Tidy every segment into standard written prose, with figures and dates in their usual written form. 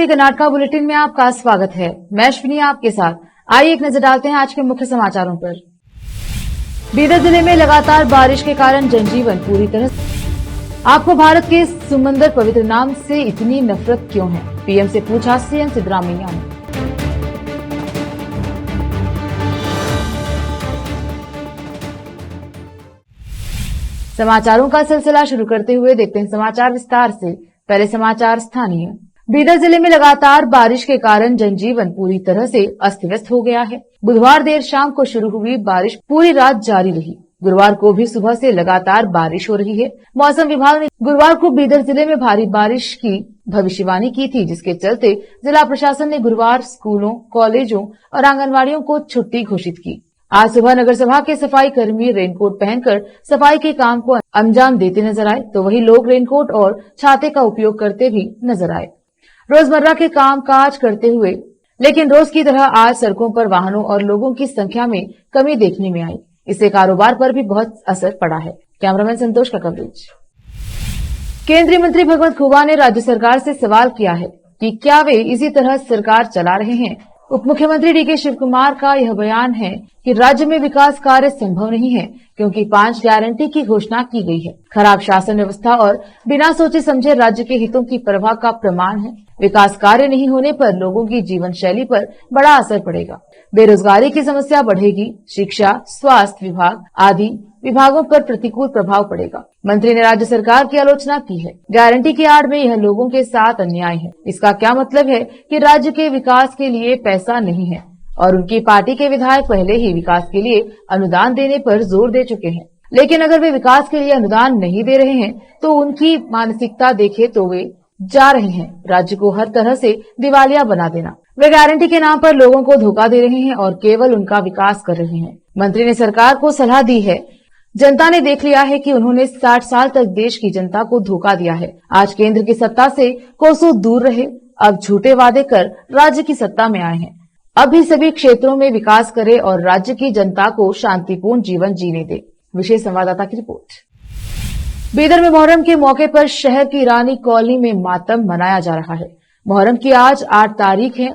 के कर्नाटका बुलेटिन में आपका स्वागत है। मैं अश्विनी आपके साथ। आइए एक नजर डालते हैं आज के मुख्य समाचारों पर। बीदर जिले में लगातार बारिश के कारण जनजीवन पूरी तरह। आपको भारत के सुमंदर पवित्र नाम से इतनी नफरत क्यों है? पीएम से पूछा सीएम सिद्धरामैया ने। समाचारों का सिलसिला शुरू करते हुए देखते हैं समाचार विस्तार से। पहले समाचार स्थानीय। बीदर जिले में लगातार बारिश के कारण जनजीवन पूरी तरह से अस्त व्यस्त हो गया है। बुधवार देर शाम को शुरू हुई बारिश पूरी रात जारी रही। गुरुवार को भी सुबह से लगातार बारिश हो रही है। मौसम विभाग ने गुरुवार को बीदर जिले में भारी बारिश की भविष्यवाणी की थी, जिसके चलते जिला प्रशासन ने गुरुवार स्कूलों, कॉलेजों और आंगनवाड़ियों को छुट्टी घोषित की। आज सुबह नगर सभा के सफाई कर्मी रेनकोट पहनकर सफाई के काम को अंजाम देते नजर आए, तो वहीं लोग रेनकोट और छाते का उपयोग करते भी नजर आए, रोजमर्रा के काम काज करते हुए। लेकिन रोज की तरह आज सड़कों पर वाहनों और लोगों की संख्या में कमी देखने में आई। इससे कारोबार पर भी बहुत असर पड़ा है। कैमरामैन संतोष का कवरेज। केंद्रीय मंत्री भगवंत खुबा ने राज्य सरकार से सवाल किया है कि क्या वे इसी तरह सरकार चला रहे हैं। उप मुख्यमंत्री डीके शिव कुमार का यह बयान है कि राज्य में विकास कार्य संभव नहीं है, क्योंकि 5 गारंटी की घोषणा की गई है। खराब शासन व्यवस्था और बिना सोचे समझे राज्य के हितों की परवाह का प्रमाण है। विकास कार्य नहीं होने पर लोगों की जीवन शैली पर बड़ा असर पड़ेगा। बेरोजगारी की समस्या बढ़ेगी। शिक्षा, स्वास्थ्य विभाग आदि विभागों पर प्रतिकूल प्रभाव पड़ेगा। मंत्री ने राज्य सरकार की आलोचना की है। गारंटी की आड़ में यह लोगों के साथ अन्याय है। इसका क्या मतलब है कि राज्य के विकास के लिए पैसा नहीं है और उनकी पार्टी के विधायक पहले ही विकास के लिए अनुदान देने पर जोर दे चुके हैं। लेकिन अगर वे विकास के लिए अनुदान नहीं दे रहे हैं तो उनकी मानसिकता देखे तो वे जा रहे हैं राज्य को हर तरह से दिवालिया बना देना। वे गारंटी के नाम पर लोगों को धोखा दे रहे हैं और केवल उनका विकास कर रहे हैं। मंत्री ने सरकार को सलाह दी है। जनता ने देख लिया है कि उन्होंने 60 साल तक देश की जनता को धोखा दिया है। आज केंद्र की सत्ता से कोसों दूर रहे, अब झूठे वादे कर राज्य की सत्ता में आए हैं। अब भी सभी क्षेत्रों में विकास करे और राज्य की जनता को शांतिपूर्ण जीवन जीने दे। विशेष संवाददाता की रिपोर्ट। बीदर में मोहर्रम के मौके पर शहर की रानी कॉलोनी में मातम मनाया जा रहा है। मोहर्रम की आज 8 तारीख है।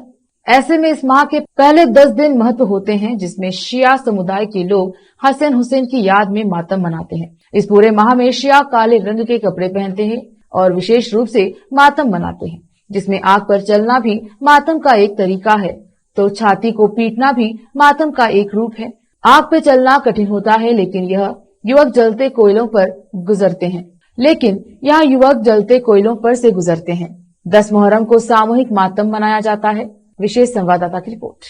ऐसे में इस माह के पहले 10 दिन महत्व होते हैं, जिसमें शिया समुदाय के लोग हसन हुसैन की याद में मातम मनाते हैं। इस पूरे माह में शिया काले रंग के कपड़े पहनते हैं और विशेष रूप से मातम मनाते हैं, जिसमें आग पर चलना भी मातम का एक तरीका है, तो छाती को पीटना भी मातम का एक रूप है। आग पे चलना कठिन होता है, लेकिन यह युवक जलते कोयलों पर गुजरते हैं। 10 मुहर्रम को सामूहिक मातम मनाया जाता है। विशेष संवाददाता की रिपोर्ट।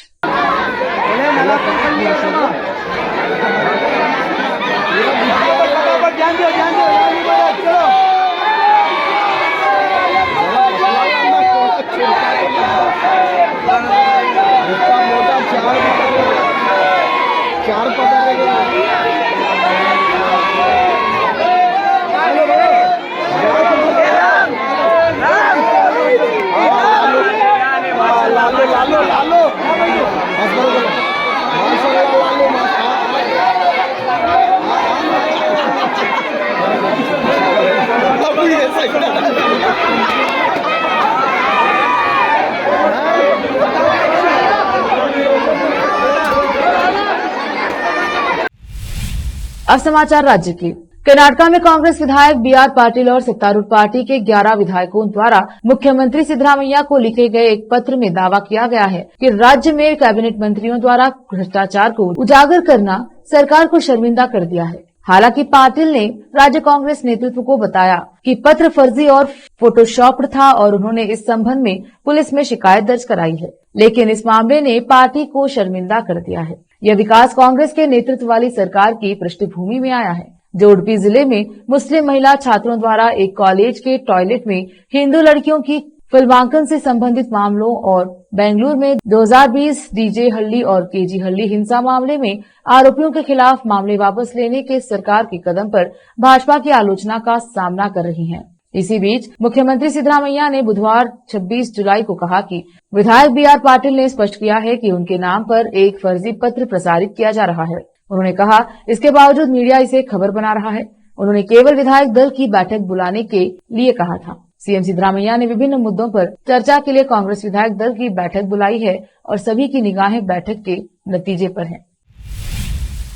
अब समाचार राज्य के। कर्नाटका में कांग्रेस विधायक बीआर पाटिल और सत्तारूढ़ पार्टी के 11 विधायकों द्वारा मुख्यमंत्री सिद्धरामैया को लिखे गए एक पत्र में दावा किया गया है कि राज्य में कैबिनेट मंत्रियों द्वारा भ्रष्टाचार को उजागर करना सरकार को शर्मिंदा कर दिया है। हालांकि पाटिल ने राज्य कांग्रेस नेतृत्व को बताया कि पत्र फर्जी और फोटोशॉप्ड था और उन्होंने इस संबंध में पुलिस में शिकायत दर्ज कराई है, लेकिन इस मामले ने पार्टी को शर्मिंदा कर दिया है। यह विकास कांग्रेस के नेतृत्व वाली सरकार की पृष्ठभूमि में आया है। जो उडुपी जिले में मुस्लिम महिला छात्रों द्वारा एक कॉलेज के टॉयलेट में हिंदू लड़कियों की फिल्मांकन से संबंधित मामलों और बेंगलुरु में 2020 डीजे हल्ली और केजी हल्ली हिंसा मामले में आरोपियों के खिलाफ मामले वापस लेने के सरकार के कदम पर भाजपा की आलोचना का सामना कर रही हैं। इसी बीच मुख्यमंत्री सिद्धरामैया ने बुधवार 26 जुलाई को कहा कि विधायक बीआर पाटिल ने स्पष्ट किया है कि उनके नाम पर एक फर्जी पत्र प्रसारित किया जा रहा है। उन्होंने कहा इसके बावजूद मीडिया इसे खबर बना रहा है। उन्होंने केवल विधायक दल की बैठक बुलाने के लिए कहा था। सीएम सिद्धरामैया ने विभिन्न मुद्दों पर चर्चा के लिए कांग्रेस विधायक दल की बैठक बुलाई है और सभी की निगाहें बैठक के नतीजे पर हैं।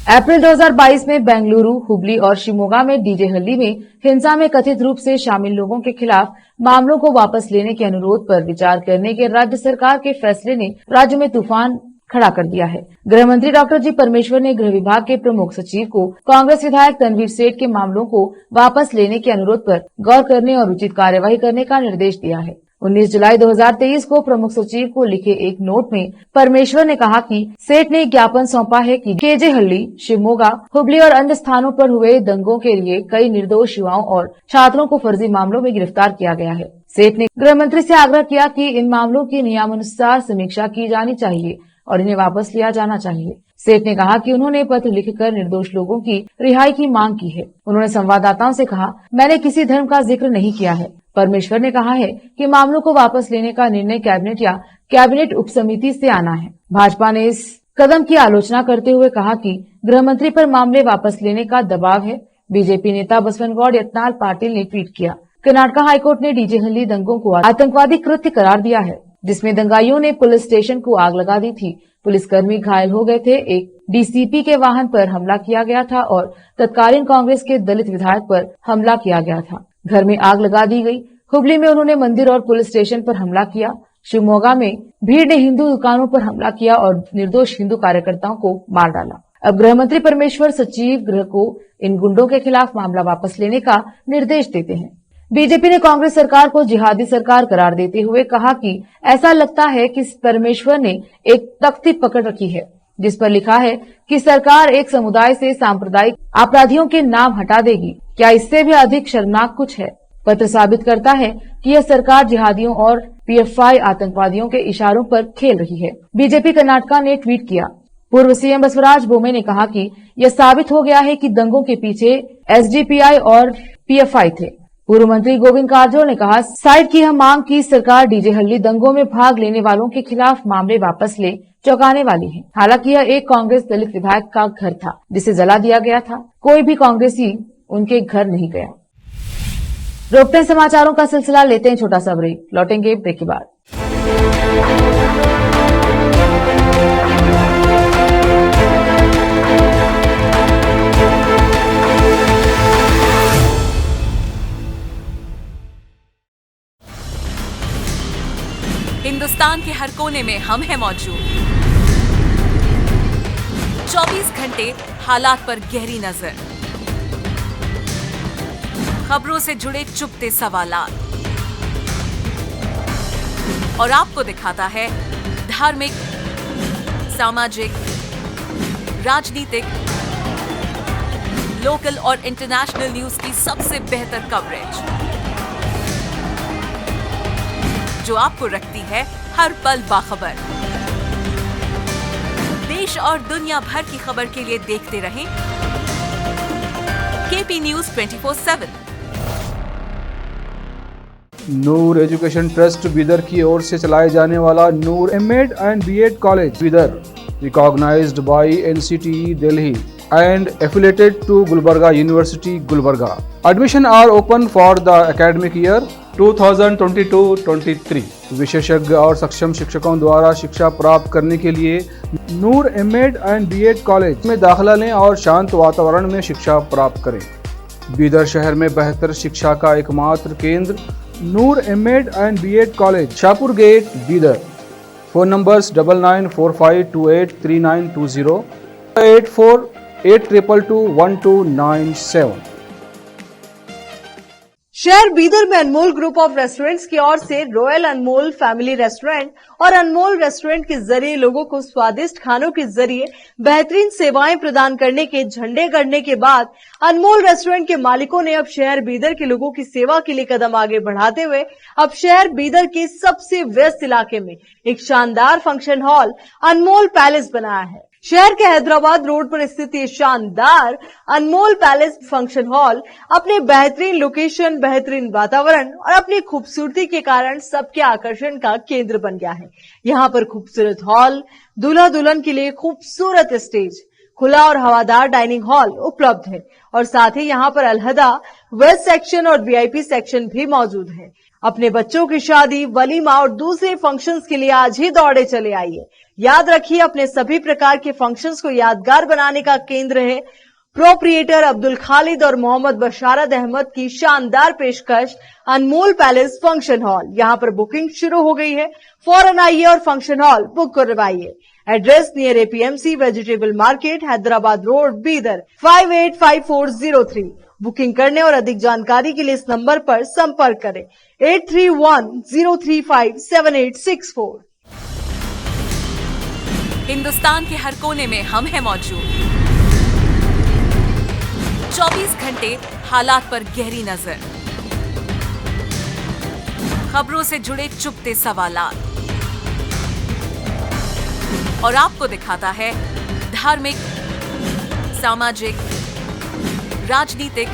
अप्रैल 2022 में बेंगलुरु, हुबली और शिमोगा में डीजे हल्ली में हिंसा में कथित रूप से शामिल लोगों के खिलाफ मामलों को वापस लेने के अनुरोध पर विचार करने के राज्य सरकार के फैसले ने राज्य में तूफान खड़ा कर दिया है। गृह मंत्री डॉक्टर जी परमेश्वर ने गृह विभाग के प्रमुख सचिव को कांग्रेस विधायक तनवीर सेठ के मामलों को वापस लेने के अनुरोध पर गौर करने और उचित कार्यवाही करने का निर्देश दिया है। 19 जुलाई 2023 को प्रमुख सचिव को लिखे एक नोट में परमेश्वर ने कहा कि सेठ ने ज्ञापन सौंपा है कि केजे हल्ली, शिवमोगा, हुबली और अन्य स्थानों पर हुए दंगों के लिए कई निर्दोष युवाओं और छात्रों को फर्जी मामलों में गिरफ्तार किया गया है। सेठ ने गृह मंत्री से आग्रह किया कि इन मामलों की नियमानुसार समीक्षा की जानी चाहिए और इन्हें वापस लिया जाना चाहिए। सेठ ने कहा कि उन्होंने पत्र लिखकर निर्दोष लोगों की रिहाई की मांग की है। उन्होंने संवाददाताओं से कहा, मैंने किसी धर्म का जिक्र नहीं किया है। परमेश्वर ने कहा है कि मामलों को वापस लेने का निर्णय कैबिनेट या कैबिनेट उपसमिति से आना है। भाजपा ने इस कदम की आलोचना करते हुए कहा कि गृह मंत्री पर मामले वापस लेने का दबाव है। बीजेपी नेता बसवनगौड़ यत्नाल पाटिल ने ट्वीट किया, कर्नाटका हाईकोर्ट ने डीजे हल्ली दंगों को आतंकवादी कृत्य करार दिया है, जिसमें दंगाइयों ने पुलिस स्टेशन को आग लगा दी थी। पुलिसकर्मी घायल हो गए थे। एक डीसीपी के वाहन पर हमला किया गया था और तत्कालीन कांग्रेस के दलित विधायक पर हमला किया गया था। घर में आग लगा दी गई। हुबली में उन्होंने मंदिर और पुलिस स्टेशन पर हमला किया। शिवमोगा में भीड़ ने हिंदू दुकानों पर हमला किया और निर्दोष हिंदू कार्यकर्ताओं को मार डाला। अब गृह मंत्री परमेश्वर सचिव गृह को इन गुंडों के खिलाफ मामला वापस लेने का निर्देश देते हैं। बीजेपी ने कांग्रेस सरकार को जिहादी सरकार करार देते हुए कहा कि ऐसा लगता है कि परमेश्वर ने एक तख्ती पकड़ रखी है जिस पर लिखा है कि सरकार एक समुदाय से सांप्रदायिक अपराधियों के नाम हटा देगी। क्या इससे भी अधिक शर्मनाक कुछ है? पत्र साबित करता है कि यह सरकार जिहादियों और पीएफआई आतंकवादियों के इशारों पर खेल रही है। बीजेपी कर्नाटका ने ट्वीट किया, पूर्व सीएम बसवराज बोम्मे ने कहा कि यह साबित हो गया है कि दंगों के पीछे एसडीपीआई और पीएफआई थे। पूर्व मंत्री गोविंद कारजोल ने कहा, साइड की हम मांग की सरकार डीजे हल्ली दंगों में भाग लेने वालों के खिलाफ मामले वापस ले चौंकाने वाली है। हालांकि यह एक कांग्रेस दलित विधायक का घर था जिसे जला दिया गया था। कोई भी कांग्रेसी उनके घर नहीं गया। रोकते हैं समाचारों का सिलसिला, लेते हैं छोटा सा ब्रेक, लौटेंगे ब्रेक के बाद। हिंदुस्तान के हर कोने में हम हैं मौजूद। 24 घंटे हालात पर गहरी नजर, खबरों से जुड़े चुपते सवालात और आपको दिखाता है धार्मिक, सामाजिक, राजनीतिक, लोकल और इंटरनेशनल न्यूज की सबसे बेहतर कवरेज जो आपको रखती है हर पल बाखबर। देश और दुनिया भर की खबर के लिए देखते रहें KP news 24/7। Noor education trust Bidar की ओर से चलाए जाने वाला Noor MEd and BEd college Bidar, recognised by NCTE Delhi and affiliated to Gulbarga University, Gulbarga. Admission are open for the academic year 2022-23. विशेषज्ञ और सक्षम शिक्षकों द्वारा शिक्षा प्राप्त करने के लिए नूर एमएड एंड बीएड कॉलेज में दाखिला लें और शांत वातावरण में शिक्षा प्राप्त करें। बीदर शहर में बेहतर शिक्षा का एकमात्र केंद्र Noor MEd and BEd college, Shahpur gate, Bidar. Phone numbers 9945283920, 8482221297। शहर बीदर में अनमोल ग्रुप ऑफ रेस्टोरेंट्स की ओर से रॉयल अनमोल फैमिली रेस्टोरेंट और अनमोल रेस्टोरेंट के जरिए लोगों को स्वादिष्ट खानों के जरिए बेहतरीन सेवाएं प्रदान करने के झंडे गड़ने के बाद अनमोल रेस्टोरेंट के मालिकों ने अब शहर बीदर के लोगों की सेवा के लिए कदम आगे बढ़ाते हुए अब शहर बीदर के सबसे व्यस्त इलाके में एक शानदार फंक्शन हॉल अनमोल पैलेस बनाया है। शहर के हैदराबाद रोड पर स्थित ये शानदार अनमोल पैलेस फंक्शन हॉल अपने बेहतरीन लोकेशन, बेहतरीन वातावरण और अपनी खूबसूरती के कारण सबके आकर्षण का केंद्र बन गया है। यहाँ पर खूबसूरत हॉल, दूल्हा दुल्हन के लिए खूबसूरत स्टेज, खुला और हवादार डाइनिंग हॉल उपलब्ध है और साथ ही यहाँ पर अलहदा वेस्ट सेक्शन और वीआईपी सेक्शन भी मौजूद है। अपने बच्चों की शादी, वलीमा और दूसरे फंक्शंस के लिए आज ही दौड़े चले आइए। याद रखिए, अपने सभी प्रकार के फंक्शंस को यादगार बनाने का केंद्र है प्रोप्रिएटर अब्दुल खालिद और मोहम्मद बशारत अहमद की शानदार पेशकश अनमोल पैलेस फंक्शन हॉल। यहां पर बुकिंग शुरू हो गई है। फौरन आइए और फंक्शन हॉल बुक करवाइए। Address near APMC vegetable market, Hyderabad road, Bidar 585403। Booking करने और अधिक जानकारी के लिए इस नंबर पर संपर्क करें 8310357864। हिंदुस्तान के हर कोने में हम हैं मौजूद। 24 घंटे हालात पर गहरी नजर, खबरों से जुड़े चुपते सवालात और आपको दिखाता है धार्मिक, सामाजिक, राजनीतिक,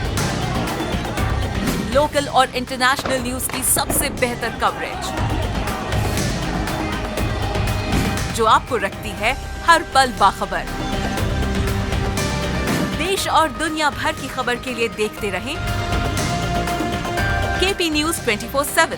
लोकल और इंटरनेशनल न्यूज की सबसे बेहतर कवरेज, जो आपको रखती है हर पल बाखबर। देश और दुनिया भर की खबर के लिए देखते रहें केपी न्यूज 24/7।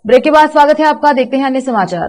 ब्रेक के बाद स्वागत है आपका। देखते हैं अन्य समाचार।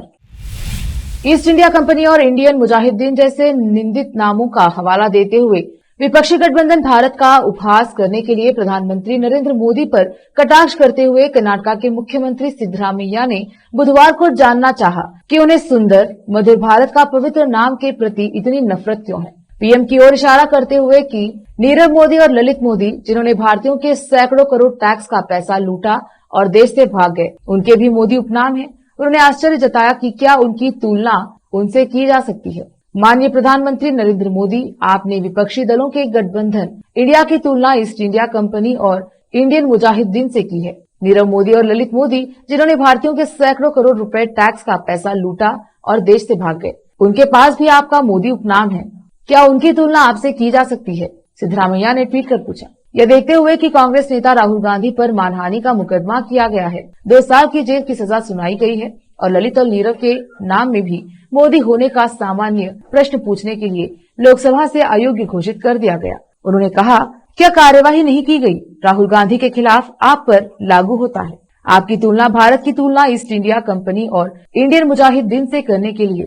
ईस्ट इंडिया कंपनी और इंडियन मुजाहिदीन जैसे निंदित नामों का हवाला देते हुए विपक्षी गठबंधन भारत का उपहास करने के लिए प्रधानमंत्री नरेंद्र मोदी पर कटाक्ष करते हुए कर्नाटक के मुख्यमंत्री सिद्धरामैया ने बुधवार को जानना चाहा कि उन्हें सुंदर मधुर भारत का पवित्र नाम के प्रति इतनी नफरत क्यों है। पीएम की ओर इशारा करते हुए कि नीरव मोदी और ललित मोदी, जिन्होंने भारतीयों के सैकड़ों करोड़ टैक्स का पैसा लूटा और देश से भाग गए, उनके भी मोदी उपनाम है। उन्होंने आश्चर्य जताया कि क्या उनकी तुलना उनसे की जा सकती है। माननीय प्रधानमंत्री नरेंद्र मोदी, आपने विपक्षी दलों के गठबंधन इंडिया की तुलना ईस्ट इंडिया कंपनी और इंडियन मुजाहिदीन से की है। नीरव मोदी और ललित मोदी, जिन्होंने भारतीयों के सैकड़ों करोड़ रुपए टैक्स का पैसा लूटा और देश से भाग गए, उनके पास भी आपका मोदी उपनाम है। क्या उनकी तुलना आपसे की जा सकती है? सिद्धरामैया ने ट्वीट कर पूछा। यह देखते हुए कि कांग्रेस नेता राहुल गांधी पर मानहानि का मुकदमा किया गया है, 2 साल की जेल की सजा सुनाई गई है और ललित और नीरव के नाम में भी मोदी होने का सामान्य प्रश्न पूछने के लिए लोकसभा से अयोग्य घोषित कर दिया गया। उन्होंने कहा, क्या कार्यवाही नहीं की गई? राहुल गांधी के खिलाफ आप पर लागू होता है। आपकी तुलना भारत की तुलना ईस्ट इंडिया कंपनी और इंडियन मुजाहिदीन से करने के लिए।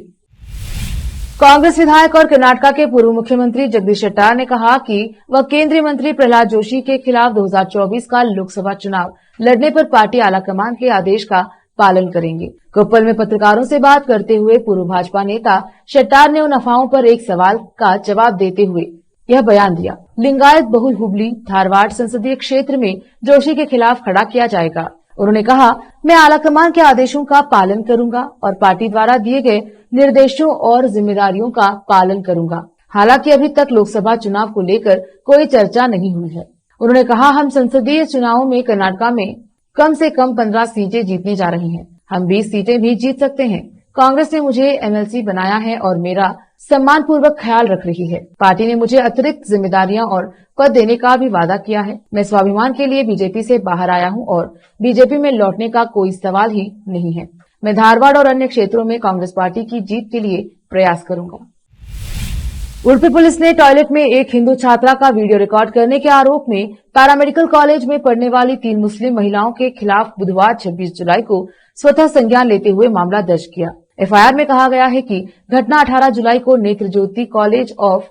कांग्रेस विधायक और कर्नाटक के पूर्व मुख्यमंत्री जगदीश शेट्टार ने कहा कि वह केंद्रीय मंत्री प्रहलाद जोशी के खिलाफ 2024 का लोकसभा चुनाव लड़ने पर पार्टी आलाकमान के आदेश का पालन करेंगे। कोप्पल में पत्रकारों से बात करते हुए पूर्व भाजपा नेता शेट्टार ने उन अफवाहों पर एक सवाल का जवाब देते हुए यह बयान दिया। लिंगायत बहुल हुबली धारवाड़ संसदीय क्षेत्र में जोशी के खिलाफ खड़ा किया जाएगा। उन्होंने कहा, मैं आलाकमान के आदेशों का पालन करूंगा और पार्टी द्वारा दिए गए निर्देशों और जिम्मेदारियों का पालन करूंगा। हालांकि अभी तक लोकसभा चुनाव को लेकर कोई चर्चा नहीं हुई है। उन्होंने कहा, हम संसदीय चुनावों में कर्नाटक में कम से कम 15 सीटें जीतने जा रहे हैं। हम 20 सीटें भी जीत सकते हैं। कांग्रेस ने मुझे एमएलसी बनाया है और मेरा सम्मान पूर्वक ख्याल रख रही है। पार्टी ने मुझे अतिरिक्त जिम्मेदारियां और पद देने का भी वादा किया है। मैं स्वाभिमान के लिए बीजेपी से बाहर आया हूं और बीजेपी में लौटने का कोई सवाल ही नहीं है। मैं धारवाड़ और अन्य क्षेत्रों में कांग्रेस पार्टी की जीत के लिए प्रयास करूंगा। उडुपी पुलिस ने टॉयलेट में एक हिंदू छात्रा का वीडियो रिकॉर्ड करने के आरोप में पैरामेडिकल कॉलेज में पढ़ने वाली 3 मुस्लिम महिलाओं के खिलाफ बुधवार 26 जुलाई को स्वतः संज्ञान लेते हुए मामला दर्ज किया। एफआईआर में कहा गया है कि घटना 18 जुलाई को Netra Jyoti college of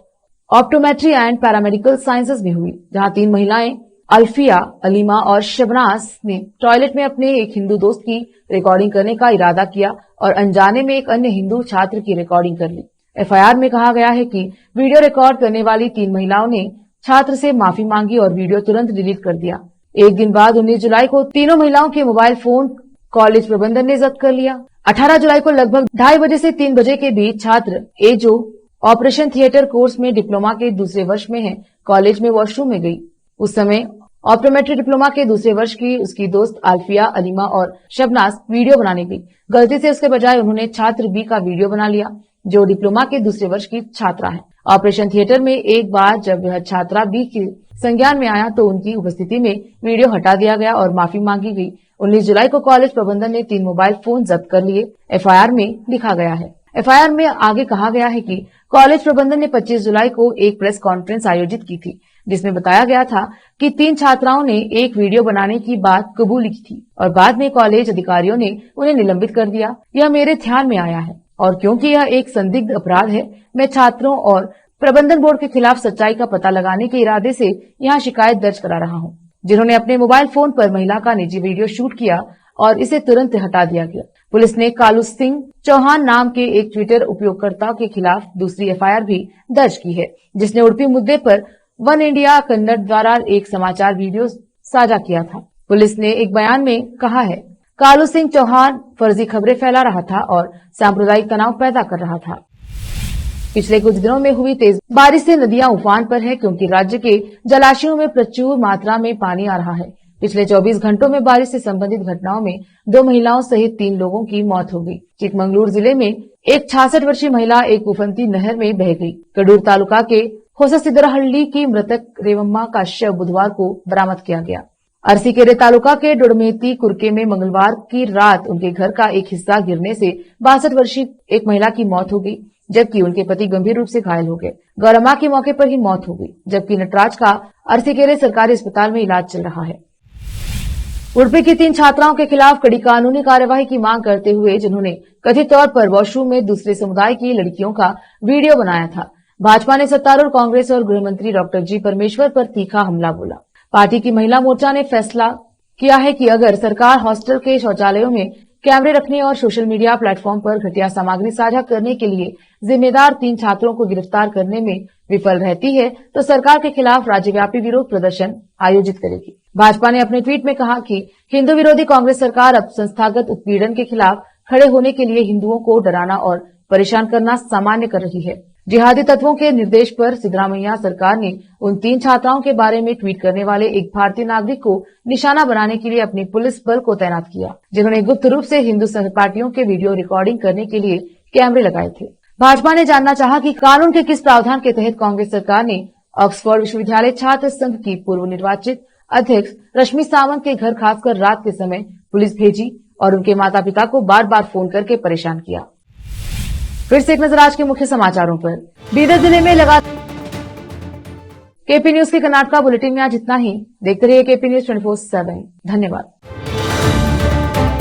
optometry and paramedical sciences में हुई, जहां 3 महिलाएं अल्फिया, अलीमा और शबनाज ने टॉयलेट में अपने एक हिंदू दोस्त की रिकॉर्डिंग करने का इरादा किया और अनजाने में एक अन्य हिंदू छात्र की रिकॉर्डिंग कर ली। एफआईआर में कहा गया है कि वीडियो रिकॉर्ड करने वाली 3 महिलाओं ने छात्र से माफी मांगी और वीडियो तुरंत डिलीट कर दिया। एक दिन बाद 19 जुलाई को तीनों महिलाओं के मोबाइल फोन कॉलेज प्रबंधन ने जब्त कर लिया। 18 जुलाई को लगभग 2:30 बजे से 3 बजे के बीच छात्र ए, जो ऑपरेशन थिएटर कोर्स में डिप्लोमा के दूसरे वर्ष में है, कॉलेज में वॉशरूम में गई। उस समय ऑप्टोमेट्री डिप्लोमा के दूसरे वर्ष की उसकी दोस्त आल्फिया, अलीमा और शबनाज वीडियो बनाने गई। गलती से उसके बजाय उन्होंने छात्र बी का वीडियो बना लिया, जो डिप्लोमा के दूसरे वर्ष की छात्रा है। ऑपरेशन थिएटर में एक बार जब वह छात्रा बी के संज्ञान में आया तो उनकी उपस्थिति में वीडियो हटा दिया गया और माफी मांगी गई। 19 जुलाई को कॉलेज प्रबंधन ने 3 मोबाइल फोन जब्त कर लिए, एफआईआर में लिखा गया है। एफआईआर में आगे कहा गया है कि कॉलेज प्रबंधन ने 25 जुलाई को एक प्रेस कॉन्फ्रेंस आयोजित की थी, जिसमें बताया गया था कि 3 छात्राओं ने एक वीडियो बनाने की बात कबूल की थी और बाद में कॉलेज अधिकारियों ने उन्हें निलंबित कर दिया। यह मेरे ध्यान में आया है और क्योंकि यह एक संदिग्ध अपराध है, मैं छात्रों और प्रबंधन बोर्ड के खिलाफ सच्चाई का पता लगाने के इरादे से यहाँ शिकायत दर्ज करा रहा हूँ, जिन्होंने अपने मोबाइल फोन पर महिला का निजी वीडियो शूट किया और इसे तुरंत हटा दिया गया। पुलिस ने कालू सिंह चौहान नाम के एक ट्विटर उपयोगकर्ता के खिलाफ दूसरी एफआईआर भी दर्ज की है, जिसने उडुपी मुद्दे पर वन इंडिया कन्नड़ द्वारा एक समाचार वीडियो साझा किया था। पुलिस ने एक बयान में कहा है, कालू सिंह चौहान फर्जी खबरें फैला रहा था और सांप्रदायिक तनाव पैदा कर रहा था। पिछले कुछ दिनों में हुई तेज बारिश से नदियां उफान पर है, क्योंकि राज्य के जलाशयों में प्रचुर मात्रा में पानी आ रहा है। पिछले 24 घंटों में बारिश से संबंधित घटनाओं में 2 महिलाओं सहित 3 लोगों की मौत हो गई। चिकमंगलूर जिले में एक 66 वर्षीय महिला एक उफनती नहर में बह गई। कडूर तालुका के होससिदरहल्ली की मृतक रेवम्मा का शव बुधवार को बरामद किया गया। अरसीकेरे तालुका के डोडमेती कुरके में मंगलवार की रात उनके घर का एक हिस्सा गिरने से 62 वर्षीय एक महिला की मौत हो गई, जबकि उनके पति गंभीर रूप से घायल हो गए। गौरम्मा की मौके पर ही मौत हो गई, जबकि नटराज का अरसीकेरे सरकारी अस्पताल में इलाज चल रहा है। उडुपी की 3 छात्राओं के खिलाफ कड़ी कानूनी कार्यवाही की मांग करते हुए, जिन्होंने कथित तौर पर वॉशरूम में दूसरे समुदाय की लड़कियों का वीडियो बनाया था, भाजपा ने सत्तारूढ़ कांग्रेस और गृह मंत्री डॉक्टर जी परमेश्वर पर तीखा हमला बोला। पार्टी की महिला मोर्चा ने फैसला किया है कि अगर सरकार हॉस्टल के शौचालयों में कैमरे रखने और सोशल मीडिया प्लेटफॉर्म पर घटिया सामग्री साझा करने के लिए जिम्मेदार 3 छात्रों को गिरफ्तार करने में विफल रहती है, तो सरकार के खिलाफ राज्यव्यापी विरोध प्रदर्शन आयोजित करेगी। भाजपा ने अपने ट्वीट में कहा कि हिंदू विरोधी कांग्रेस सरकार अब संस्थागत उत्पीड़न के खिलाफ खड़े होने के लिए हिंदुओं को डराना और परेशान करना सामान्य कर रही है। जिहादी तत्वों के निर्देश पर सिद्धरामैया सरकार ने उन 3 छात्राओं के बारे में ट्वीट करने वाले एक भारतीय नागरिक को निशाना बनाने के लिए अपनी पुलिस बल को तैनात किया, जिन्होंने गुप्त रूप से हिंदू सहपाठियों के वीडियो रिकॉर्डिंग करने के लिए कैमरे लगाए थे। भाजपा ने जानना चाहा कि कानून के किस प्रावधान के तहत कांग्रेस सरकार ने ऑक्सफोर्ड विश्वविद्यालय छात्र संघ की पूर्व निर्वाचित अध्यक्ष रश्मि सावंत के घर खासकर रात के समय पुलिस भेजी और उनके माता पिता को बार बार फोन करके परेशान किया। फिर से एक नजर आज के मुख्य समाचारों पर। बीदर जिले में लगातार केपी न्यूज के कर्नाटका बुलेटिन में आज इतना ही। देखते रहिए केपी न्यूज 24/7। धन्यवाद।